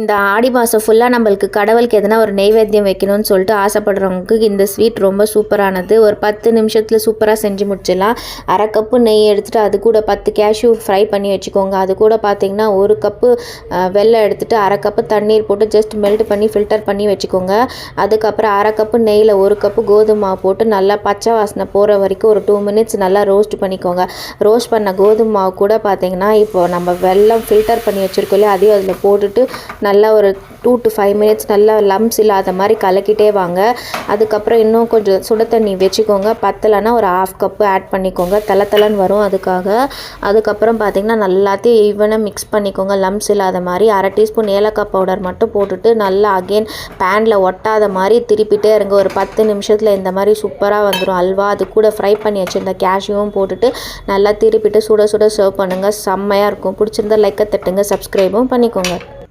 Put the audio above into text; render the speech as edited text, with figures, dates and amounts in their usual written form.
இந்த ஆடி மாதம் ஃபுல்லாக நம்மளுக்கு கடவுளுக்கு எதனா ஒரு நெய்வேத்தியம் வைக்கணும்னு சொல்லிட்டு ஆசைப்படுறவங்களுக்கு இந்த ஸ்வீட் ரொம்ப சூப்பரானது. ஒரு 10 நிமிஷத்தில் சூப்பராக செஞ்சு முடிச்சிடலாம். அரை கப்பு நெய் எடுத்துகிட்டு அது கூட 10 கேஷ்யூ ஃப்ரை பண்ணி வச்சுக்கோங்க. அது கூட பார்த்திங்கன்னா 1 கப்பு வெல்லம் எடுத்துகிட்டு அரை கப்பு தண்ணீர் போட்டு ஜஸ்ட் மெல்ட் பண்ணி ஃபில்டர் பண்ணி வச்சுக்கோங்க. அதுக்கப்புறம் அரை கப்பு நெய்யில் 1 கப்பு கோதுமை மாவு போட்டு நல்லா பச்சை வாசனை போகிற வரைக்கும் ஒரு 2 மினிட்ஸ் நல்லா ரோஸ்ட் பண்ணிக்கோங்க. ரோஸ்ட் பண்ண கோதுமை மாவு கூட பார்த்திங்கன்னா இப்போ நம்ம வெல்லம் ஃபில்டர் பண்ணி வச்சுருக்கோம் இல்லையா, அதையும் அதில் போட்டுட்டு நல்லா ஒரு 2 to 5 மினிட்ஸ் நல்லா லம்ஸ் இல்லாத மாதிரி கலக்கிட்டே வாங்க. அதுக்கப்புறம் இன்னும் கொஞ்சம் சுட தண்ணி வச்சுக்கோங்க. பத்தலைன்னா ஒரு 1/2 கப்பு ஆட் பண்ணிக்கோங்க. தலை வரும் அதுக்காக. அதுக்கப்புறம் பார்த்திங்கன்னா நல்லாத்தையும் ஈவனாக மிக்ஸ் பண்ணிக்கோங்க லம்ஸ் இல்லாத மாதிரி. அரை டீஸ்பூன் ஏலக்காய் பவுடர் மட்டும் போட்டுட்டு நல்லா அகெயின் பேனில் ஒட்டாத மாதிரி திருப்பிட்டே இருங்க. ஒரு 10 நிமிஷத்தில் இந்த மாதிரி சூப்பராக வந்துடும் அல்வா. அது கூட ஃப்ரை பண்ணி வச்சுருந்த கேஷ்யூவும் போட்டுட்டு நல்லா திருப்பிட்டு சுட சுட சர்வ் பண்ணுங்கள். செம்மையாக இருக்கும். பிடிச்சிருந்தா லைக்கை தட்டுங்க, சப்ஸ்கிரைபும் பண்ணிக்கோங்க.